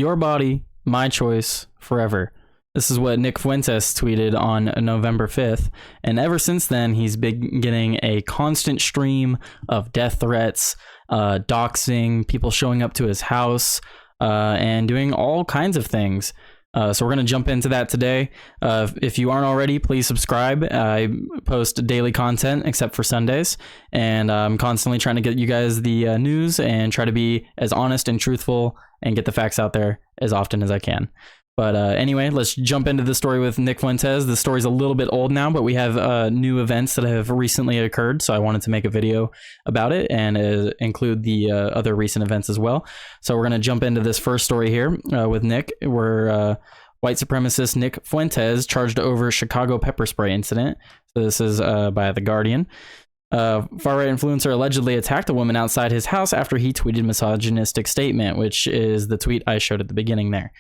Your body, my choice, forever. This is what Nick Fuentes tweeted on November 5th. And ever since then, he's been getting a constant stream of death threats, doxing, people showing up to his house, and doing all kinds of things. So we're going to jump into that today. If you aren't already, please subscribe. I post daily content except for Sundays, and I'm constantly trying to get you guys the news and try to be as honest and truthful and get the facts out there as often as I can. But anyway, let's jump into the story with Nick Fuentes. The story's a little bit old now, but we have new events that have recently occurred, so I wanted to make a video about it and include the other recent events as well. So we're going to jump into this first story here with Nick, where white supremacist Nick Fuentes charged over Chicago pepper spray incident. So this is by The Guardian. Far-right influencer allegedly attacked a woman outside his house after he tweeted misogynistic statement, which is the tweet I showed at the beginning there.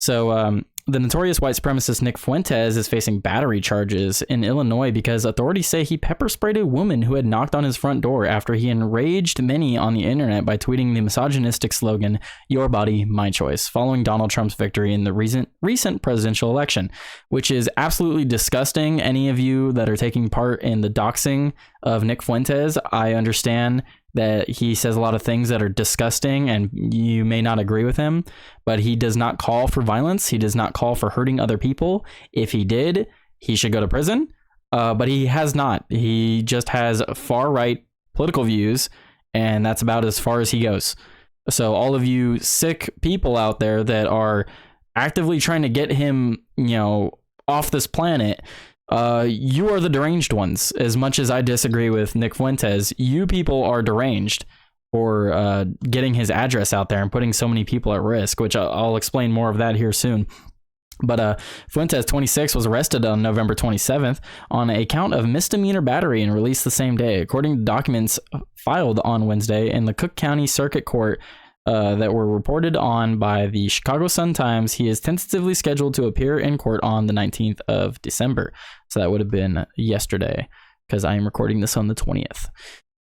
So the notorious white supremacist Nick Fuentes is facing battery charges in Illinois because authorities say he pepper sprayed a woman who had knocked on his front door after he enraged many on the internet by tweeting the misogynistic slogan, "Your body, my choice," following Donald Trump's victory in the recent presidential election, which is absolutely disgusting. Any of you that are taking part in the doxing of Nick Fuentes, I understand that he says a lot of things that are disgusting and you may not agree with him, but he does not call for violence. He does not call for hurting other people. If he did, he should go to prison, but he has not. He just has far-right political views, and that's about as far as he goes. So all of you sick people out there that are actively trying to get him, off this planet, you are the deranged ones. As much as I disagree with Nick Fuentes, you people are deranged for getting his address out there and putting so many people at risk, which I'll explain more of that here soon. But Fuentes, 26, was arrested on November 27th on a count of misdemeanor battery and released the same day, according to documents filed on Wednesday in the Cook County Circuit Court that were reported on by the Chicago Sun-Times. He is tentatively scheduled to appear in court on the 19th of December. So that would have been yesterday, because I am recording this on the 20th.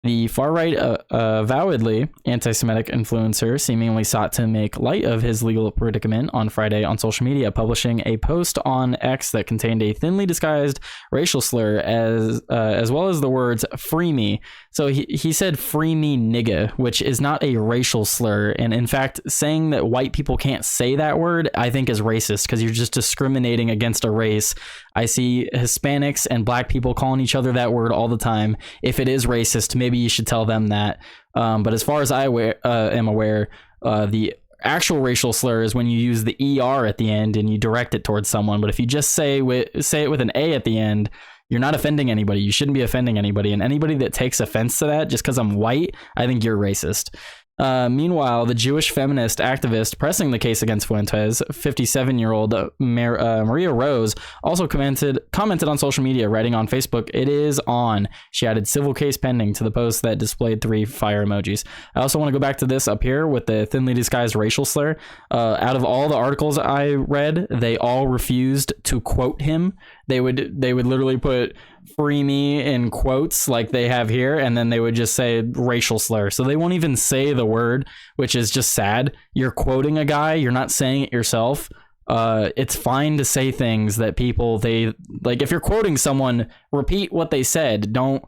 The far-right, avowedly anti-Semitic influencer seemingly sought to make light of his legal predicament on Friday on social media, publishing a post on X that contained a thinly disguised racial slur as well as the words "free me." So he said "free me, nigga," which is not a racial slur. And in fact, saying that white people can't say that word, I think is racist, because you're just discriminating against a race. I see Hispanics and black people calling each other that word all the time. If it is racist, maybe you should tell them that. But as far as I am aware, the actual racial slur is when you use the ER at the end and you direct it towards someone. But if you just say it with an A at the end, you're not offending anybody. You shouldn't be offending anybody. And anybody that takes offense to that just because I'm white, I think you're racist. Meanwhile, the Jewish feminist activist pressing the case against Fuentes, 57-year-old Maria Rose, also commented on social media, writing on Facebook, "It is on." She added "civil case pending" to the post that displayed 3 fire emojis. I also want to go back to this up here with the thinly disguised racial slur. Out of all the articles I read, they all refused to quote him. They would literally put "free me" in quotes like they have here, and then they would just say racial slur. So they won't even say the word, which is just sad. You're quoting a guy, you're not saying it yourself. It's fine to say things that people, if you're quoting someone, repeat what they said. Don't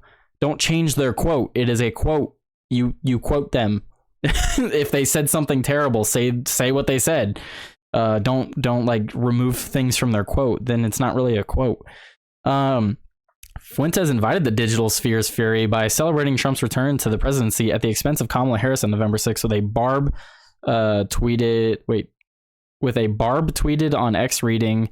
change their quote. It is a quote. You quote them. If they said something terrible, say what they said. Don't remove things from their quote. Then it's not really a quote. Fuentes invited the digital sphere's fury by celebrating Trump's return to the presidency at the expense of Kamala Harris on November 6th with a barb tweeted on X reading,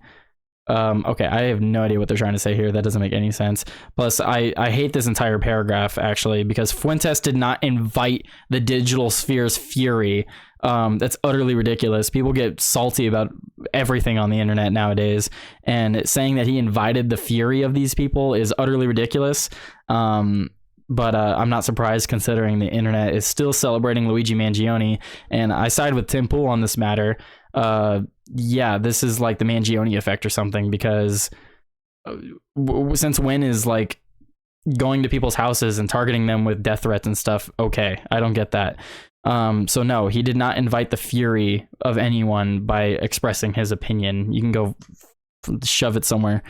okay, I have no idea what they're trying to say here. That doesn't make any sense. Plus, I hate this entire paragraph, actually, because Fuentes did not invite the digital sphere's fury. That's utterly ridiculous. People get salty about everything on the internet nowadays, and saying that he invited the fury of these people is utterly ridiculous. But I'm not surprised, considering the internet is still celebrating Luigi Mangione, and I side with Tim Pool on this matter. Yeah, this is like the Mangione effect or something, because since when is going to people's houses and targeting them with death threats and stuff, okay, I don't get that. So no, he did not invite the fury of anyone by expressing his opinion. You can go shove it somewhere.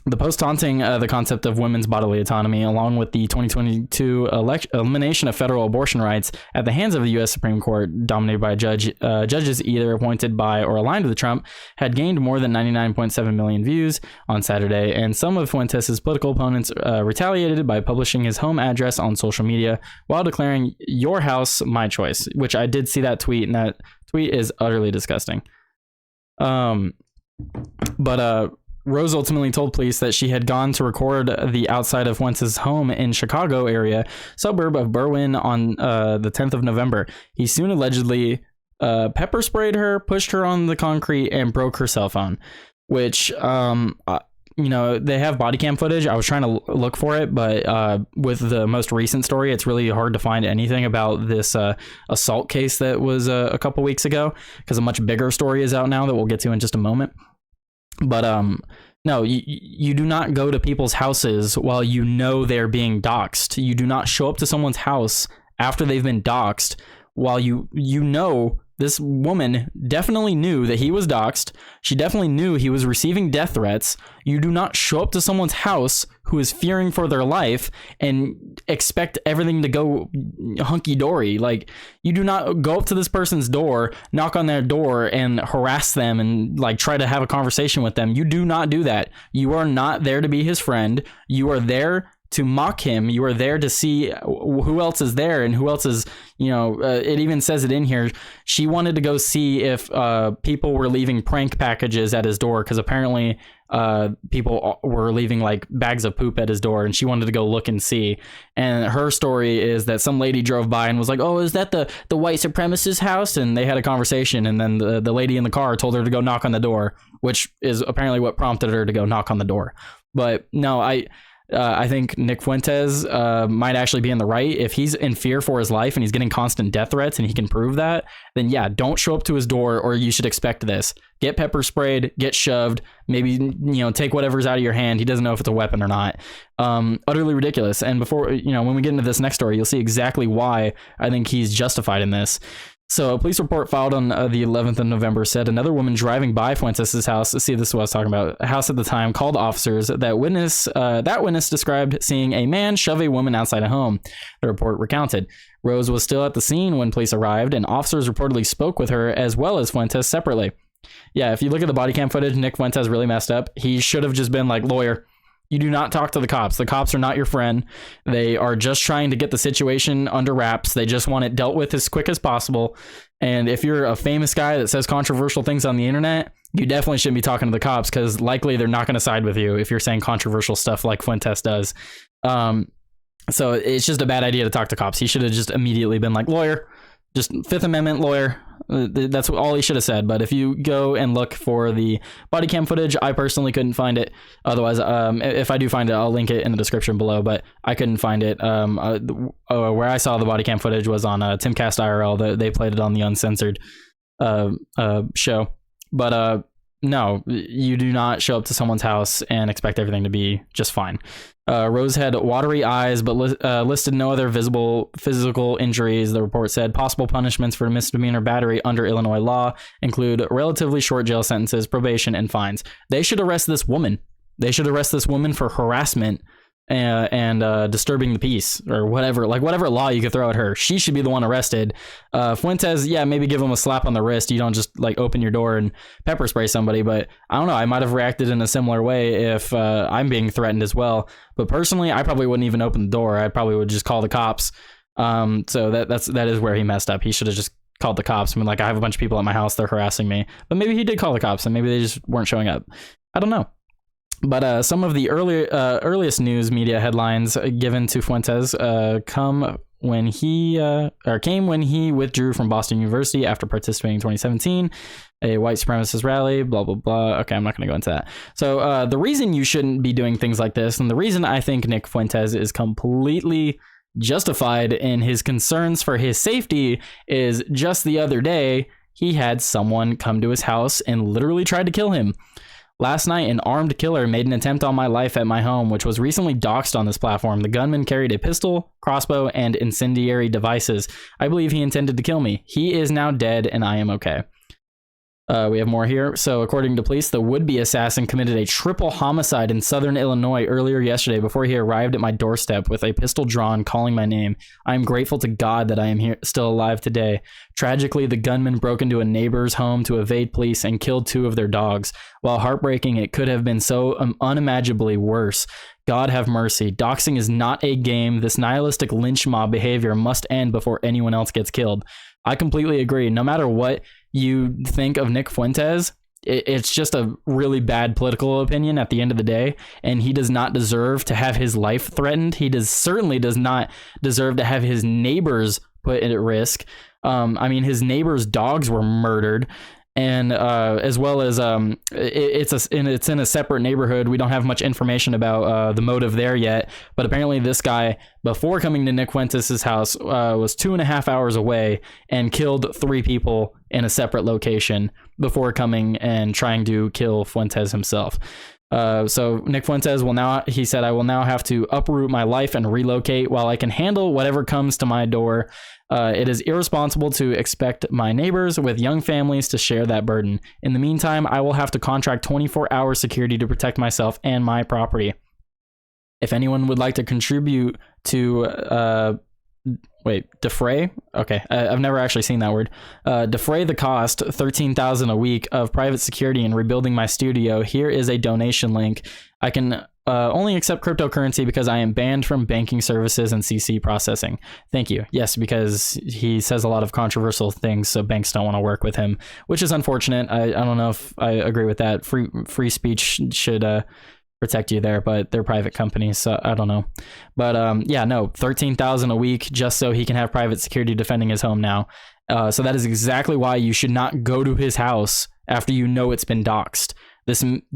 The post taunting the concept of women's bodily autonomy, along with the 2022 elimination of federal abortion rights at the hands of the U.S. Supreme Court, dominated by judges either appointed by or aligned with Trump, had gained more than 99.7 million views on Saturday, and some of Fuentes' political opponents retaliated by publishing his home address on social media while declaring "Your house, my choice," which I did see that tweet, and that tweet is utterly disgusting. Rose ultimately told police that she had gone to record the outside of Fuentes' home in Chicago area, suburb of Berwyn, on the 10th of November. He soon allegedly pepper sprayed her, pushed her on the concrete, and broke her cell phone, which, they have body cam footage. I was trying to look for it, but with the most recent story, it's really hard to find anything about this assault case that was a couple weeks ago, because a much bigger story is out now that we'll get to in just a moment. But no, you do not go to people's houses while you know they're being doxed. You do not show up to someone's house after they've been doxed while you know this woman definitely knew that he was doxed. She definitely knew he was receiving death threats. You do not show up to someone's house who is fearing for their life and expect everything to go hunky-dory. Like, you do not go up to this person's door, knock on their door, and harass them and like try to have a conversation with them. You do not do that. You are not there to be his friend. You are there to mock him. You are there to see who else is there and who else is, it even says it in here. She wanted to go see if people were leaving prank packages at his door, because apparently people were leaving like bags of poop at his door, and she wanted to go look and see. And her story is that some lady drove by and was like, "Oh, is that the white supremacist house?" And they had a conversation, and then the lady in the car told her to go knock on the door, which is apparently what prompted her to go knock on the door. But no, I think Nick Fuentes might actually be in the right. If he's in fear for his life and he's getting constant death threats and he can prove that, then yeah, don't show up to his door, or you should expect this. Get pepper sprayed, get shoved, maybe, take whatever's out of your hand. He doesn't know if it's a weapon or not. Utterly ridiculous. And before, when we get into this next story, you'll see exactly why I think he's justified in this. So a police report filed on the 11th of November said another woman driving by Fuentes' house, see, this is what I was talking about, a house at the time, called officers. That witness described seeing a man shove a woman outside a home, the report recounted. Rose was still at the scene when police arrived, and officers reportedly spoke with her as well as Fuentes separately. Yeah, if you look at the body cam footage, Nick Fuentes really messed up. He should have just been like, "Lawyer, you do not talk to the cops. The cops are not your friend. They are just trying to get the situation under wraps. They just want it dealt with as quick as possible. And if you're a famous guy that says controversial things on the internet, you definitely shouldn't be talking to the cops, because likely they're not going to side with you if you're saying controversial stuff like Fuentes does." So it's just a bad idea to talk to cops. He should have just immediately been like, "Lawyer, just Fifth Amendment lawyer." That's all he should have said. But if you go and look for the body cam footage, I personally couldn't find it. Otherwise, if I do find it, I'll link it in the description below, but I couldn't find it. Where I saw the body cam footage was on Timcast IRL. They played it on the uncensored show. But no, you do not show up to someone's house and expect everything to be just fine. Rose had watery eyes, but listed no other visible physical injuries. The report said possible punishments for misdemeanor battery under Illinois law include relatively short jail sentences, probation, and fines. They should arrest this woman. They should arrest this woman for harassment and disturbing the peace, or whatever law you could throw at her. She should be the one arrested. Fuentes, yeah, maybe give him a slap on the wrist. You don't just like open your door and pepper spray somebody. But I don't know, I might have reacted in a similar way if I'm being threatened as well. But personally, I probably wouldn't even open the door. I probably would just call the cops. So that is where he messed up. He should have just called the cops and been like, "I have a bunch of people at my house, they're harassing me." But maybe he did call the cops and maybe they just weren't showing up. I don't know. But some of the earliest news media headlines given to Fuentes came when he withdrew from Boston University after participating in 2017, a white supremacist rally, blah, blah, blah. Okay, I'm not going to go into that. So the reason you shouldn't be doing things like this, and the reason I think Nick Fuentes is completely justified in his concerns for his safety, is just the other day, he had someone come to his house and literally tried to kill him. Last night, an armed killer made an attempt on my life at my home, which was recently doxed on this platform. The gunman carried a pistol, crossbow, and incendiary devices. I believe he intended to kill me. He is now dead, and I am okay. We have more here. So according to police, the would-be assassin committed a triple homicide in southern Illinois earlier yesterday before he arrived at my doorstep with a pistol drawn, calling my name. I am grateful to God that I am here, still alive today. Tragically, the gunman broke into a neighbor's home to evade police and killed 2 of their dogs. While heartbreaking, it could have been so unimaginably worse. God have mercy. Doxing is not a game. This nihilistic lynch mob behavior must end before anyone else gets killed. I completely agree. No matter what you think of Nick Fuentes, it's just a really bad political opinion at the end of the day, and he does not deserve to have his life threatened. He certainly does not deserve to have his neighbors put at risk. I mean, his neighbors' dogs were murdered, and as well as it's in a separate neighborhood. We don't have much information about the motive there yet, but apparently this guy, before coming to Nick Fuentes' house, was 2.5 hours away and killed 3 people in a separate location before coming and trying to kill Fuentes himself. So Nick Fuentes he said, I will now have to uproot my life and relocate while I can handle whatever comes to my door. It is irresponsible to expect my neighbors with young families to share that burden. In the meantime, I will have to contract 24-hour security to protect myself and my property. If anyone would like to contribute to, defray? Okay, I've never actually seen that word. Defray the cost, $13,000 a week of private security and rebuilding my studio. Here is a donation link. I can only accept cryptocurrency because I am banned from banking services and CC processing. Thank you. Yes, because he says a lot of controversial things, so banks don't want to work with him, which is unfortunate. I don't know if I agree with that. Free speech should protect you there, but they're private companies, so I don't know. But yeah, no, $13,000 a week just so he can have private security defending his home now. So that is exactly why you should not go to his house after you know it's been doxed.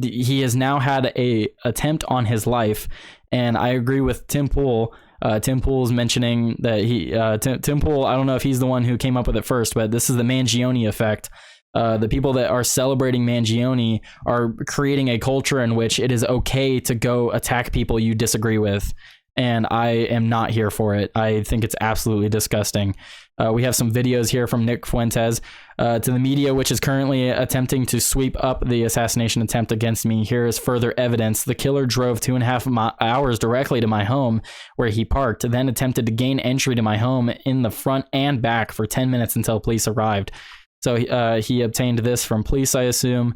He has now had a attempt on his life, and I agree with Tim Pool. Tim Pool's mentioning that Tim Pool, I don't know if he's the one who came up with it first, but this is the Mangione effect. The people that are celebrating Mangione are creating a culture in which it is okay to go attack people you disagree with. And I am not here for it. I think it's absolutely disgusting. We have some videos here from Nick Fuentes to the media, which is currently attempting to sweep up the assassination attempt against me. Here is further evidence. The killer drove 2.5 hours directly to my home where he parked, then attempted to gain entry to my home in the front and back for 10 minutes until police arrived. So he obtained this from police, I assume.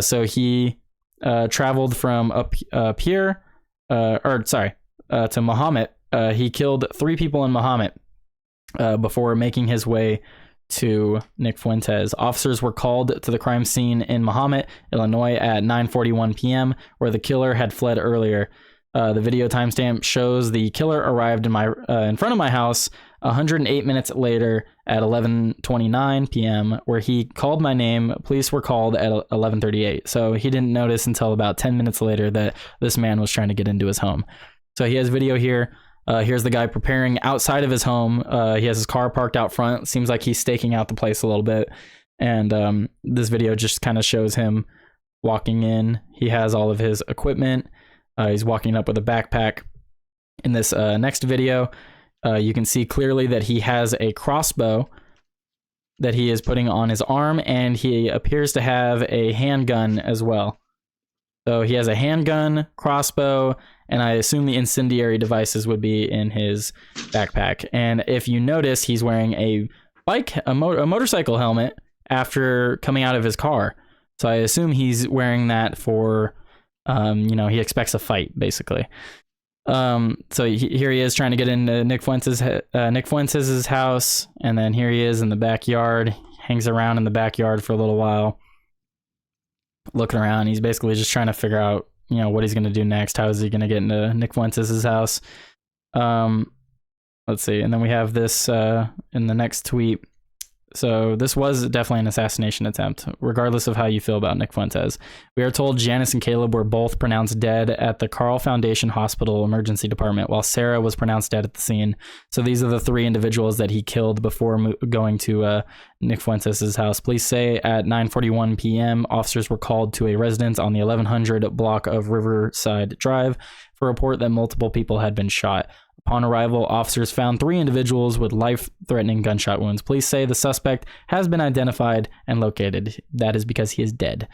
So he traveled from up here, to Mahomet. He killed 3 people in Mahomet before making his way to Nick Fuentes. Officers were called to the crime scene in Mahomet, Illinois at 9:41 p.m., where the killer had fled earlier. The video timestamp shows the killer arrived in front of my house 108 minutes later at 11:29 p.m., where he called my name. Police were called at 11:38. So he didn't notice until about 10 minutes later that this man was trying to get into his home. So he has video here. Here's the guy preparing outside of his home. He has his car parked out front. Seems like he's staking out the place a little bit. And this video just kind of shows him walking in. He has all of his equipment. He's walking up with a backpack. In this next video, you can see clearly that he has a crossbow that he is putting on his arm, and he appears to have a handgun as well. So he has a handgun, crossbow, and I assume the incendiary devices would be in his backpack. And if you notice, he's wearing a motorcycle helmet after coming out of his car. So I assume he's wearing that for, he expects a fight, basically. So here he is trying to get into Nick Fuentes' house, and then here he is in the backyard, hangs around in the backyard for a little while, looking around. He's basically just trying to figure out, what he's going to do next. How is he going to get into Nick Fuentes' house? Let's see. And then we have this in the next tweet. So this was definitely an assassination attempt, regardless of how you feel about Nick Fuentes. We are told Janice and Caleb were both pronounced dead at the Carl Foundation Hospital Emergency Department, while Sarah was pronounced dead at the scene. So these are the 3 individuals that he killed before going to Nick Fuentes' house. Police say at 9:41 p.m., officers were called to a residence on the 1100 block of Riverside Drive for a report that multiple people had been shot. Upon arrival, officers found 3 individuals with life-threatening gunshot wounds. Police say the suspect has been identified and located. That is because he is dead.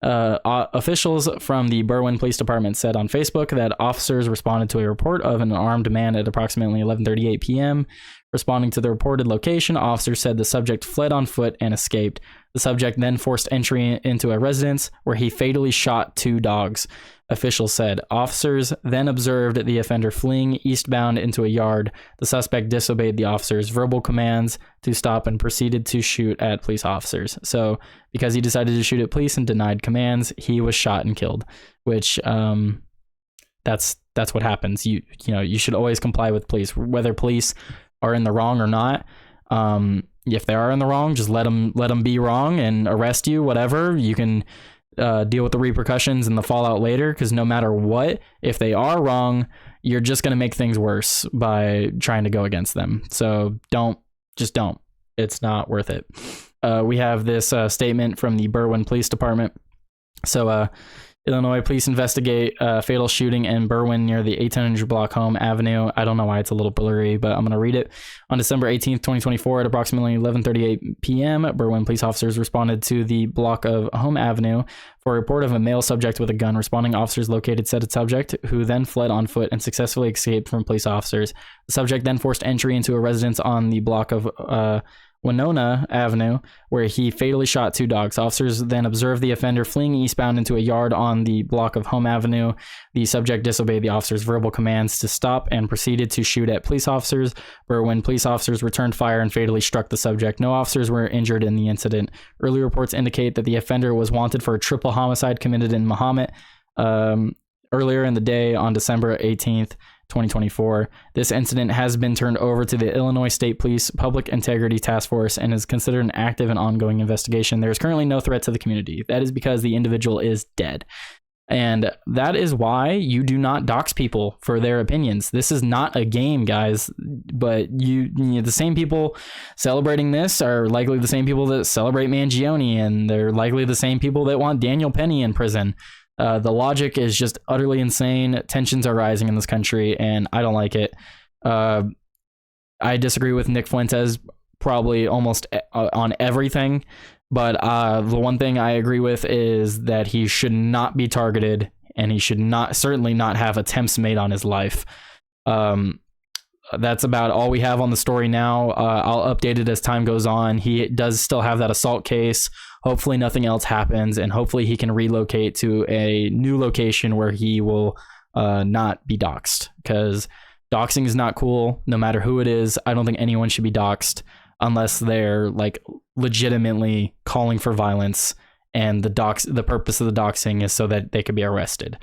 Officials from the Berwyn Police Department said on Facebook that officers responded to a report of an armed man at approximately 11:38 p.m. Responding to the reported location, officers said the subject fled on foot and escaped. The subject then forced entry into a residence where he fatally shot 2 dogs. Officials said officers then observed the offender fleeing eastbound into a yard. The suspect disobeyed the officers' verbal commands to stop and proceeded to shoot at police officers. So because he decided to shoot at police and denied commands, he was shot and killed, which that's what happens. You should always comply with police, whether police are in the wrong or not. If they are in the wrong, just let them be wrong and arrest you, whatever. You can deal with the repercussions and the fallout later, because no matter what, if they are wrong, you're just going to make things worse by trying to go against them. So don't. It's not worth it. We have this statement from the Berwyn Police Department. So Illinois police investigate fatal shooting in Berwyn near the 1800 block Home Avenue. I don't know why it's a little blurry, but I'm going to read it. On December 18th, 2024, at approximately 11:38 p.m., Berwyn police officers responded to the block of Home Avenue for a report of a male subject with a gun. Responding officers located said subject, who then fled on foot and successfully escaped from police officers. The subject then forced entry into a residence on the block of Winona Avenue, where he fatally shot 2 dogs. Officers then observed the offender fleeing eastbound into a yard on the block of Home Avenue. The subject disobeyed the officers' verbal commands to stop and proceeded to shoot at police officers. When police officers returned fire and fatally struck the subject, no officers were injured in the incident. Early reports indicate that the offender was wanted for a triple homicide committed in Mahomet earlier in the day on December 18th. 2024. This incident has been turned over to the Illinois State Police Public Integrity Task Force and is considered an active and ongoing investigation. There is currently no threat to the community. That is because the individual is dead. And that is why you do not dox people for their opinions. This is not a game, guys. But the same people celebrating this are likely the same people that celebrate Mangione, and they're likely the same people that want Daniel Penny in prison. The logic is just utterly insane. Tensions are rising in this country, and I don't like it. I disagree with Nick Fuentes probably almost on everything, but the one thing I agree with is that he should not be targeted, and he should certainly not have attempts made on his life. That's about all we have on the story now. I'll update it as time goes on. He does still have that assault case. Hopefully nothing else happens, and hopefully he can relocate to a new location where he will not be doxxed, because doxing is not cool no matter who it is. I don't think anyone should be doxxed unless they're like legitimately calling for violence, and the purpose of the doxing is so that they could be arrested.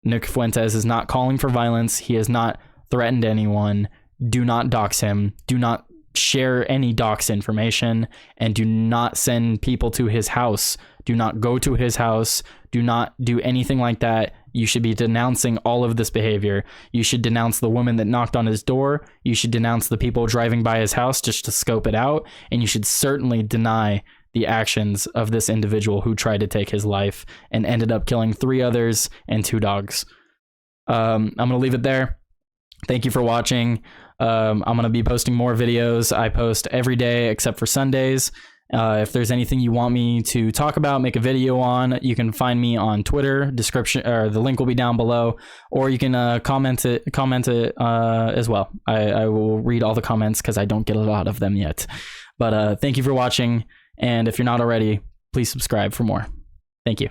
Nick Fuentes is not calling for violence. He has not threatened anyone. Do not dox him. Do not share any dox information, and do not send people to his house. Do not go to his house. Do not do anything like that. You should be denouncing all of this behavior. You should denounce the woman that knocked on his door. You should denounce the people driving by his house just to scope it out. And you should certainly deny the actions of this individual who tried to take his life and ended up killing 3 others and 2 dogs. I'm going to leave it there. Thank you for watching. I'm going to be posting more videos. I post every day except for Sundays. If there's anything you want me to talk about, make a video on, you can find me on Twitter. The link will be down below, or you can comment it as well. I will read all the comments because I don't get a lot of them yet. But thank you for watching, and if you're not already, please subscribe for more. Thank you.